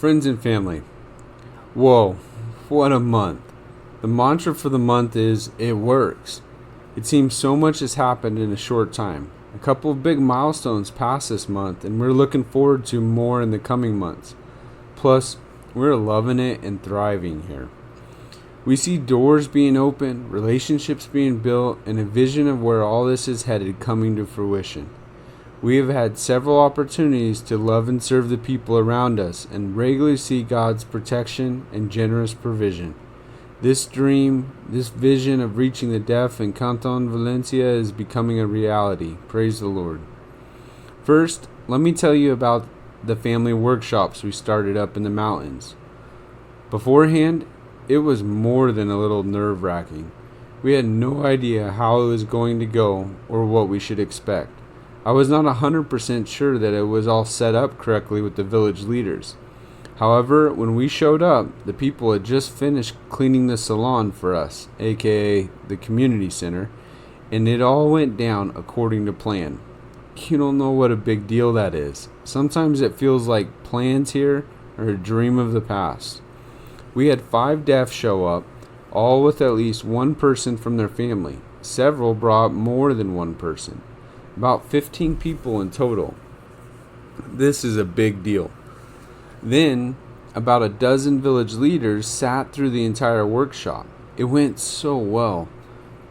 Friends and family. Whoa, what a month. The mantra for the month is it works. It seems so much has happened in a short time. A couple of big milestones passed this month, and we're looking forward to more in the coming months. Plus, we're loving it and thriving here. We see doors being opened, relationships being built, and a vision of where all this is headed coming to fruition. We have had several opportunities to love and serve the people around us and regularly see God's protection and generous provision. This dream, this vision of reaching the deaf in Canton Valencia is becoming a reality. Praise the Lord. First, let me tell you about the family workshops we started up in the mountains. Beforehand, it was more than a little nerve-wracking. We had no idea how it was going to go or what we should expect. I was not 100% sure that it was all set up correctly with the village leaders. However, when we showed up, the people had just finished cleaning the salon for us, aka the community center, and it all went down according to plan. You don't know what a big deal that is. Sometimes it feels like plans here are a dream of the past. We had 5 deaf show up, all with at least one person from their family. Several brought more than one person. About 15 people in total. This is a big deal. Then, about a dozen village leaders sat through the entire workshop. It went so well.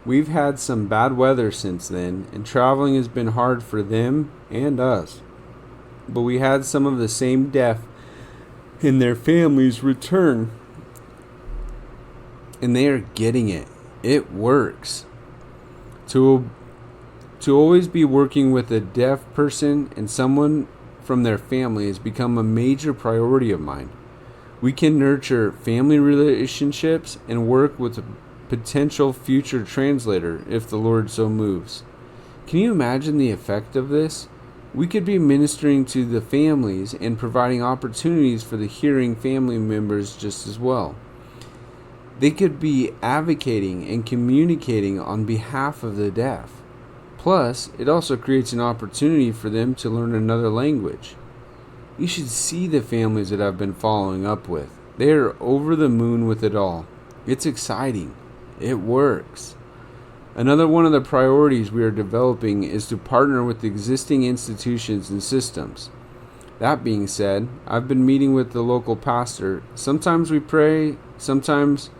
We've had some bad weather since then, and traveling has been hard for them and us. But we had some of the same deaf and their families return. And they are getting it. It works. To always be working with a deaf person and someone from their family has become a major priority of mine. We can nurture family relationships and work with a potential future translator if the Lord so moves. Can you imagine the effect of this? We could be ministering to the families and providing opportunities for the hearing family members just as well. They could be advocating and communicating on behalf of the deaf. Plus, it also creates an opportunity for them to learn another language. You should see the families that I've been following up with. They are over the moon with it all. It's exciting. It works. Another one of the priorities we are developing is to partner with existing institutions and systems. That being said, I've been meeting with the local pastor. Sometimes we pray, sometimes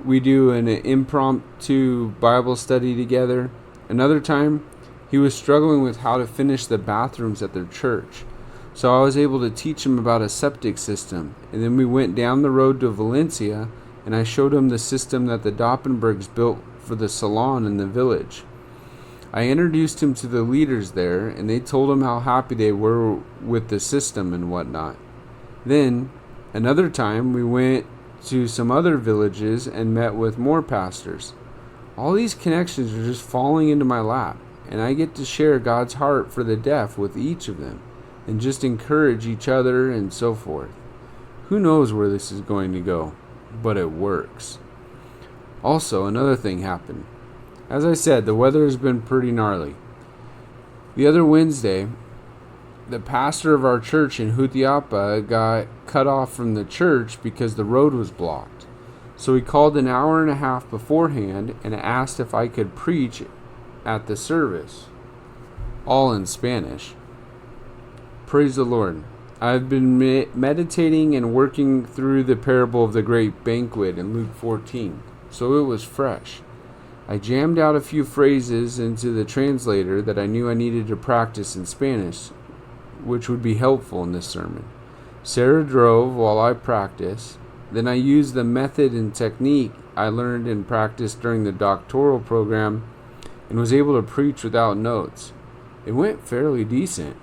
we do an impromptu Bible study together. Another time, he was struggling with how to finish the bathrooms at their church. So I was able to teach him about a septic system. And then we went down the road to Valencia, and I showed him the system that the Doppenbergs built for the salon in the village. I introduced him to the leaders there, and they told him how happy they were with the system and whatnot. Then, another time, we went to some other villages and met with more pastors. All these connections are just falling into my lap, and I get to share God's heart for the deaf with each of them, and just encourage each other and so forth. Who knows where this is going to go, but it works. Also, another thing happened. As I said, the weather has been pretty gnarly. The other Wednesday, the pastor of our church in Jutiapa got cut off from the church because the road was blocked. So he called an hour and a half beforehand and asked if I could preach at the service, all in Spanish. Praise the Lord. I've been meditating and working through the parable of the great banquet in Luke 14, so it was fresh. I jammed out a few phrases into the translator that I knew I needed to practice in Spanish, which would be helpful in this sermon. Sarah drove while I practiced. Then I used the method and technique I learned and practiced during the doctoral program and was able to preach without notes. It went fairly decent.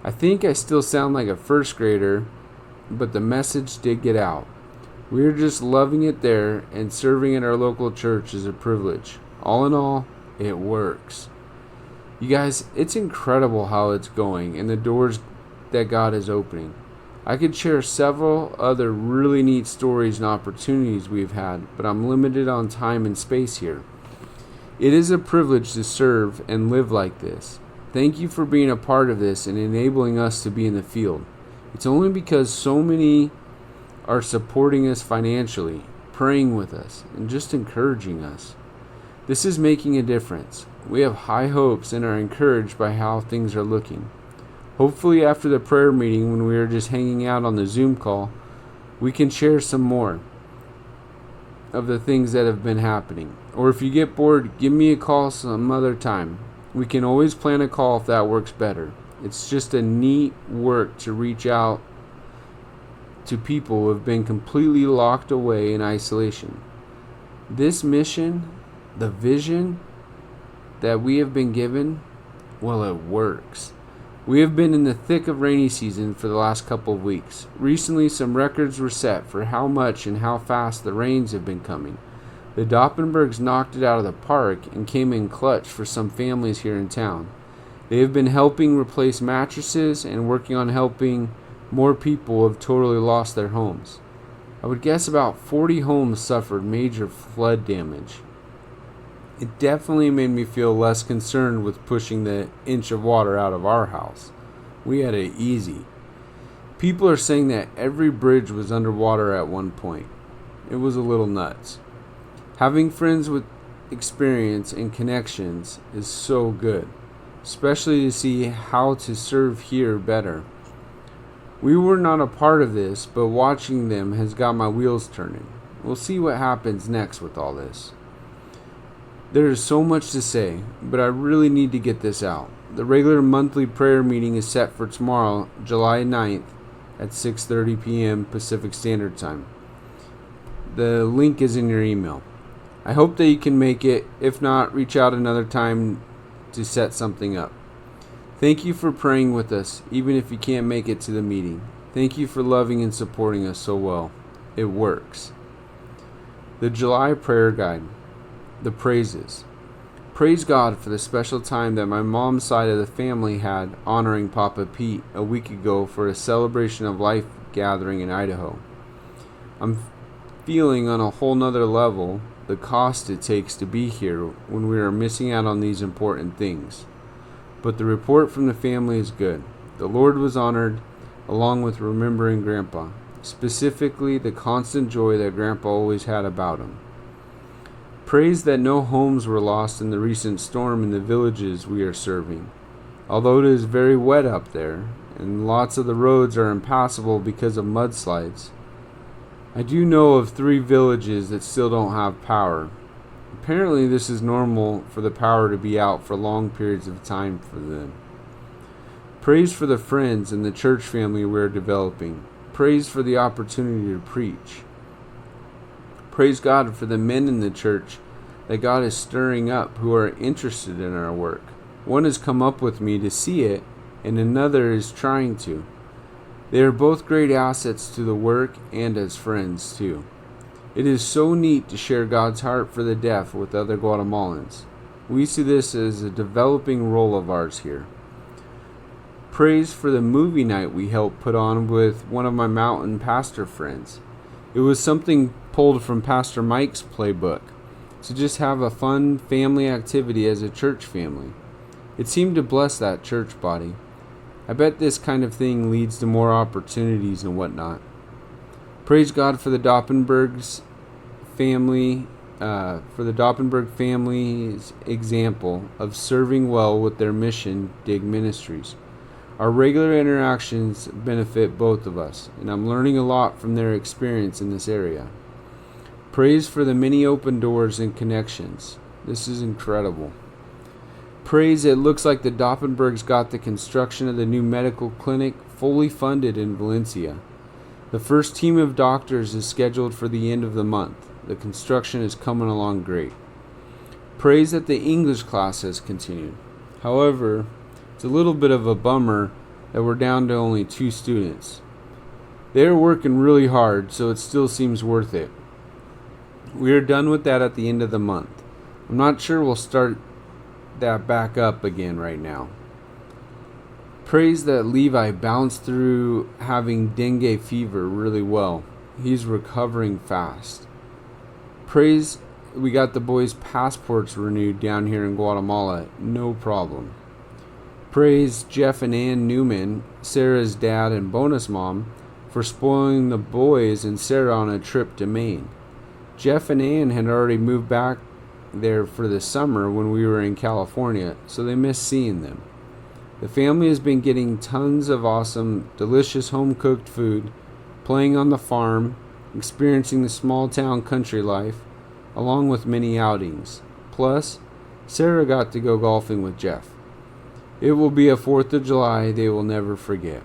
I think I still sound like a first grader, but the message did get out. We're just loving it there, and serving at our local church is a privilege. All in all, it works. You guys, it's incredible how it's going and the doors that God is opening. I could share several other really neat stories and opportunities we've had, but I'm limited on time and space here. It is a privilege to serve and live like this. Thank you for being a part of this and enabling us to be in the field. It's only because so many are supporting us financially, praying with us, and just encouraging us. This is making a difference. We have high hopes and are encouraged by how things are looking. Hopefully, after the prayer meeting, when we are just hanging out on the Zoom call, we can share some more of the things that have been happening. Or if you get bored, give me a call some other time. We can always plan a call if that works better. It's just a neat work to reach out to people who have been completely locked away in isolation. This mission, the vision that we have been given, well, it works. We have been in the thick of rainy season for the last couple of weeks. Recently, some records were set for how much and how fast the rains have been coming. The Doppenbergs knocked it out of the park and came in clutch for some families here in town. They have been helping replace mattresses and working on helping more people who have totally lost their homes. I would guess about 40 homes suffered major flood damage. It definitely made me feel less concerned with pushing the inch of water out of our house. We had it easy. People are saying that every bridge was underwater at one point. It was a little nuts. Having friends with experience and connections is so good, especially to see how to serve here better. We were not a part of this, but watching them has got my wheels turning. We'll see what happens next with all this. There is so much to say, but I really need to get this out. The regular monthly prayer meeting is set for tomorrow, July 9th at 6:30 p.m. Pacific Standard Time. The link is in your email. I hope that you can make it. If not, reach out another time to set something up. Thank you for praying with us, even if you can't make it to the meeting. Thank you for loving and supporting us so well. It works. The July Prayer Guide. The praises. Praise God for the special time that my mom's side of the family had honoring Papa Pete a week ago for a celebration of life gathering in Idaho. I'm feeling on a whole nother level the cost it takes to be here when we are missing out on these important things. But the report from the family is good. The Lord was honored along with remembering Grandpa, specifically the constant joy that Grandpa always had about him. Praise that no homes were lost in the recent storm in the villages we are serving. Although it is very wet up there, and lots of the roads are impassable because of mudslides, I do know of 3 villages that still don't have power. Apparently this is normal for the power to be out for long periods of time for them. Praise for the friends and the church family we are developing. Praise for the opportunity to preach. Praise God for the men in the church that God is stirring up who are interested in our work. One has come up with me to see it, and another is trying to. They are both great assets to the work and as friends, too. It is so neat to share God's heart for the deaf with other Guatemalans. We see this as a developing role of ours here. Praise for the movie night we helped put on with one of my mountain pastor friends. It was something pulled from Pastor Mike's playbook, to just have a fun family activity as a church family. It seemed to bless that church body. I bet this kind of thing leads to more opportunities and whatnot. Praise God for the Doppenbergs family, for the Doppenberg family's example of serving well with their mission, Dig Ministries. Our regular interactions benefit both of us, and I'm learning a lot from their experience in this area. Praise for the many open doors and connections. This is incredible. Praise it looks like the Doppenbergs got the construction of the new medical clinic fully funded in Valencia. The first team of doctors is scheduled for the end of the month. The construction is coming along great. Praise that the English class has continued. However, it's a little bit of a bummer that we're down to only 2 students. They are working really hard, so it still seems worth it. We are done with that at the end of the month. I'm not sure we'll start that back up again right now. Praise that Levi bounced through having dengue fever really well. He's recovering fast. Praise we got the boys' passports renewed down here in Guatemala, no problem. Praise Jeff and Ann Newman, Sarah's dad and bonus mom, for spoiling the boys and Sarah on a trip to Maine. Jeff and Ann had already moved back there for the summer when we were in California, so they missed seeing them. The family has been getting tons of awesome, delicious home-cooked food, playing on the farm, experiencing the small-town country life, along with many outings. Plus, Sarah got to go golfing with Jeff. It will be a 4th of July they will never forget.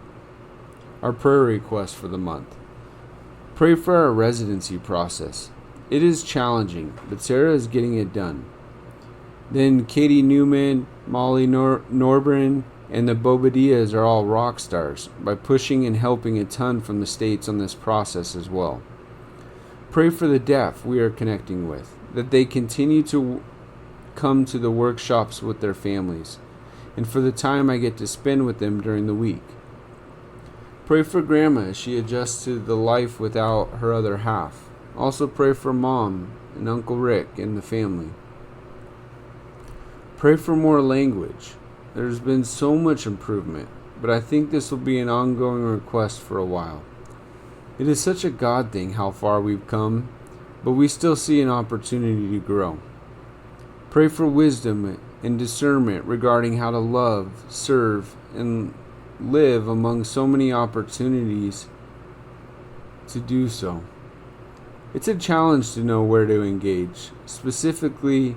Our prayer request for the month. Pray for our residency process. It is challenging, but Sarah is getting it done. Then Katie Newman, Molly Norbrin, and the Bobadillas are all rock stars by pushing and helping a ton from the States on this process as well. Pray for the deaf we are connecting with, that they continue to come to the workshops with their families, and for the time I get to spend with them during the week. Pray for Grandma as she adjusts to the life without her other half. Also pray for Mom and Uncle Rick and the family. Pray for more language. There's been so much improvement, but I think this will be an ongoing request for a while. It is such a God thing how far we've come, but we still see an opportunity to grow. Pray for wisdom and discernment regarding how to love, serve, and live among so many opportunities to do so. It's a challenge to know where to engage, specifically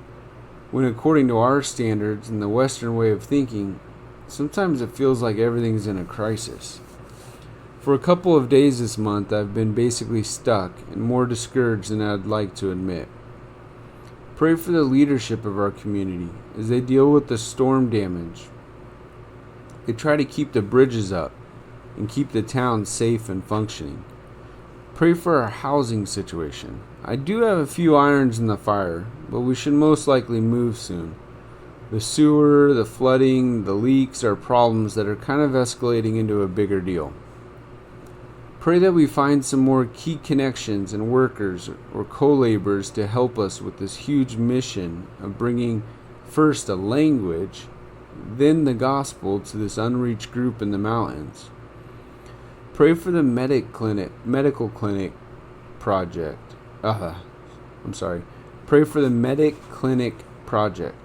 when, according to our standards and the Western way of thinking, sometimes it feels like everything's in a crisis. For a couple of days this month, I've been basically stuck and more discouraged than I'd like to admit. Pray for the leadership of our community as they deal with the storm damage. They try to keep the bridges up and keep the town safe and functioning. Pray for our housing situation. I do have a few irons in the fire, but we should most likely move soon. The sewer, the flooding, the leaks are problems that are kind of escalating into a bigger deal. Pray that we find some more key connections and workers or co-laborers to help us with this huge mission of bringing first a language, then the gospel to this unreached group in the mountains. Pray for the medical clinic project. Pray for the medic clinic project,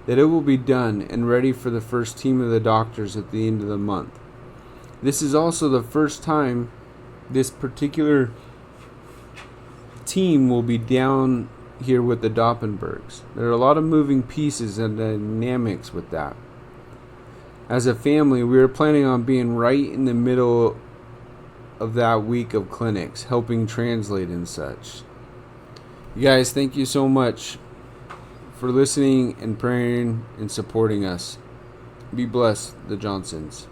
that it will be done and ready for the first team of the doctors at the end of the month. This is also the first time this particular team will be down here with the Doppenbergs. There are a lot of moving pieces and dynamics with that. As a family, we are planning on being right in the middle of that week of clinics, helping translate and such. You guys, thank you so much for listening and praying and supporting us. Be blessed, the Johnsons.